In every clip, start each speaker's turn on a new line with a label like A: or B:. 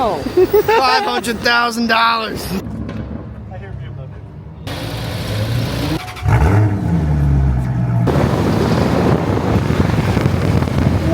A: No! $500,000.
B: I hear BMW.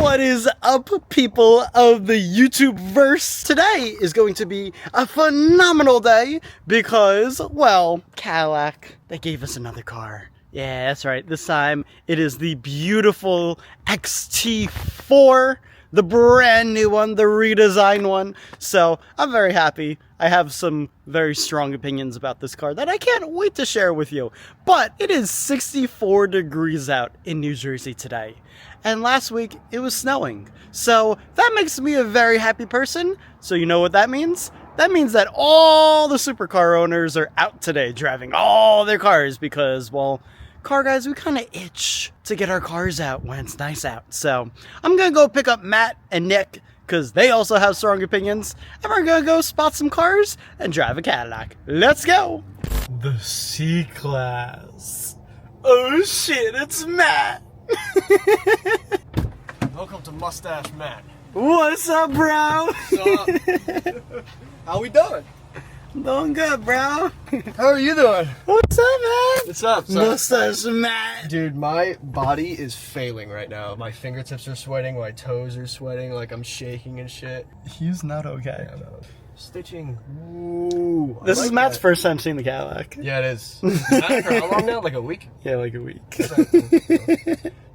B: What is up, people of the YouTube verse? Today is going to be a phenomenal day because, well, Cadillac, they gave us another car. Yeah, that's right. This time it is the beautiful XT4, the brand new one, the redesigned one. So I'm very happy. I have some very strong opinions about this car that I can't wait to share with you. But it is 64 degrees out in New Jersey today. And last week it was snowing. So that makes me a very happy person. So you know what that means? That means that all the supercar owners are out today driving all their cars because, well, car guys, we kind of itch to get our cars out when it's nice out. So I'm going to go pick up Matt and Nick because they also have strong opinions. And we're going to go spot some cars and drive a Cadillac. Let's go. The C-Class. Oh shit, it's Matt.
A: Welcome to Mustache Matt.
B: What's up, bro?
A: What's up? How we doing?
B: Doing good, bro.
A: How are you doing?
B: What's up, man?
A: What's up?
B: Mustache Matt.
A: Dude, my body is failing right now. My fingertips are sweating, my toes are sweating, like I'm shaking and shit.
B: He's not okay.
A: Yeah, no. Stitching. Ooh.
B: This is Matt's first time seeing the Cadillac.
A: Yeah, it is. Not for how long now? Like a week?
B: Yeah, like a week.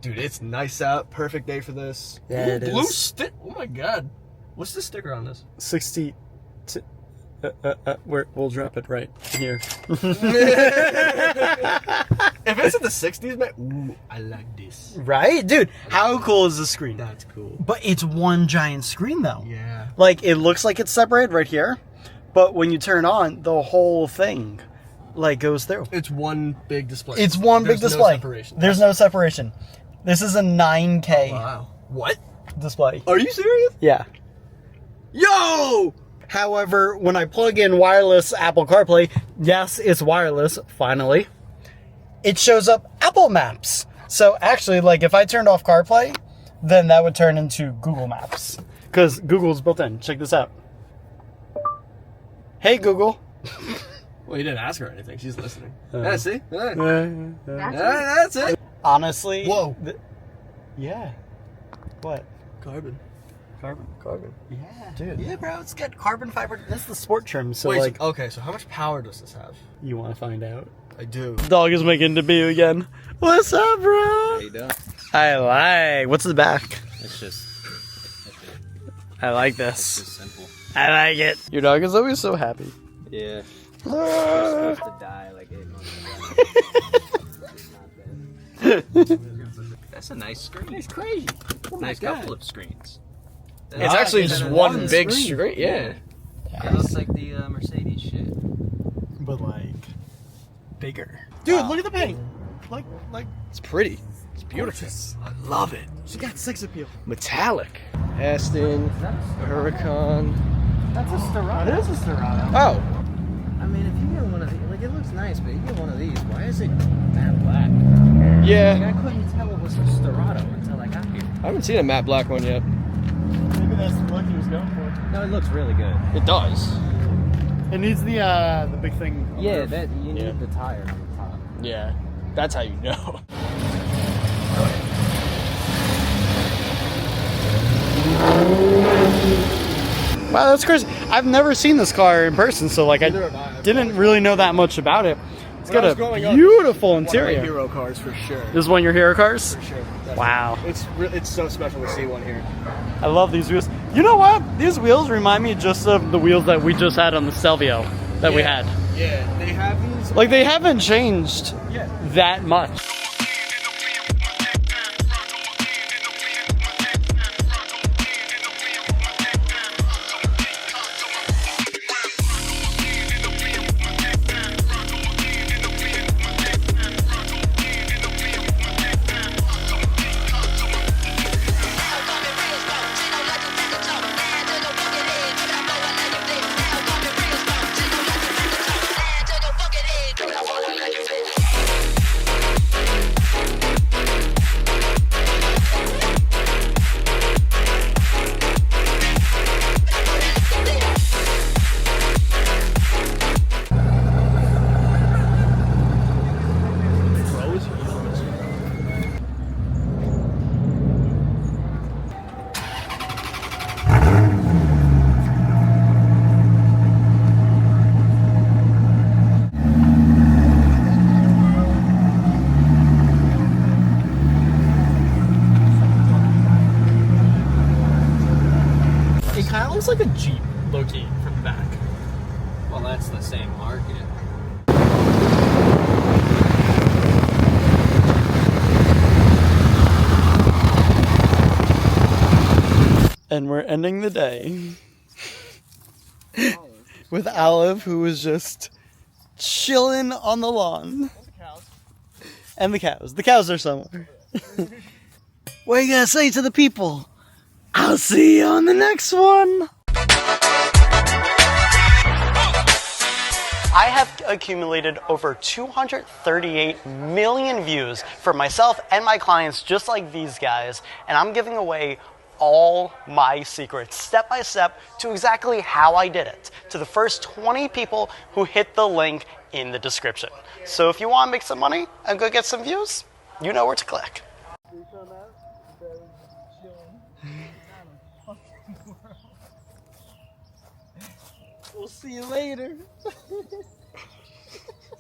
A: Dude, it's nice out. Perfect day for this.
B: Yeah,
A: Ooh,
B: it
A: blue
B: is.
A: stick. Oh my god. What's the sticker on this?
B: 60. We'll drop it right here.
A: If it's in the 60s, man, ooh, I like this.
B: Right? Dude, how cool is this screen?
A: That's cool.
B: But it's one giant screen, though.
A: Yeah.
B: Like, it looks like it's separated right here, but when you turn on, the whole thing, like, goes through.
A: It's one big display.
B: It's one big display.
A: No separation.
B: There's no separation. This is a 9K
A: Wow. What?
B: display.
A: Are you serious?
B: Yeah.
A: Yo!
B: However, when I plug in wireless Apple CarPlay, yes, it's wireless, finally, it shows up Apple Maps. So actually, like, if I turned off CarPlay, then that would turn into Google Maps. Because Google's built in. Check this out. Hey, Google.
A: Well, you didn't ask her anything. She's listening.
B: Yeah,
A: see? That's it.
B: Honestly.
A: Whoa.
B: Yeah. What?
A: Carbon.
B: Carbon. Yeah. Dude. Yeah, bro. It's got carbon fiber. That's the sport trim. So,
A: Wait,
B: like.
A: okay, so how much power does this have?
B: You want to find out?
A: I do.
B: Dog is making debut again. What's up, bro?
C: How you doing?
B: I like. What's the back?
C: It's just
B: I like this.
C: simple.
B: I like it. Your dog is always so happy.
C: Yeah.
B: Ah.
C: Supposed to die like 8 months ago. That's a nice screen.
B: It's crazy. Oh my
C: Nice
B: God.
C: couple of screens.
A: It's actually
B: it's
A: just
B: one
A: one big
B: screen.
A: screen. Yeah.
C: It looks like the Mercedes shit.
B: But like bigger. Dude, look at the paint. Like
A: It's pretty. It's beautiful. I love it.
B: she got sex appeal.
A: Metallic. Aston. Huracan.
B: That's a Sterado. It is a Sterado.
A: Oh.
C: I mean, if you get one of these, like, it looks nice, but you get one of these, why is it matte black? Like,
A: Yeah.
C: I couldn't tell it was a Sterado until I got here.
A: I haven't seen a matte black one yet.
B: Maybe that's the look he was going for.
C: No, it looks really good.
A: It does.
B: It needs the big thing. on the
C: Yeah,
B: roof.
C: that you need
A: Yeah.
C: the tire on the top.
A: Yeah. That's how you know.
B: Wow, that's crazy. I've never seen this car in person, so like
A: Neither have I.
B: I didn't really know that much about it. It's
A: When I
B: got
A: was
B: a
A: growing up,
B: beautiful
A: One of my
B: interior.
A: hero cars for sure.
B: This is one of your hero cars?
A: For sure. Definitely.
B: Wow.
A: It's so special to see one here.
B: I love these wheels. You know what? These wheels remind me just of the wheels that we just had on the Stelvio that we had.
A: Yeah, they have these.
B: Like, they haven't changed that much. looks like a Jeep, low-key, from the back.
C: Well, that's the same market.
B: And we're ending the day with Olive, who was just chilling on the lawn. And the cows. The cows are somewhere. What are you gonna say to the people? I'll see you on the next one. I have accumulated over 238 million views for myself and my clients, just like these guys, and I'm giving away all my secrets, step by step, to exactly how I did it, to the first 20 people who hit the link in the description. So if you want to make some money and go get some views, you know where to click. We'll see you later.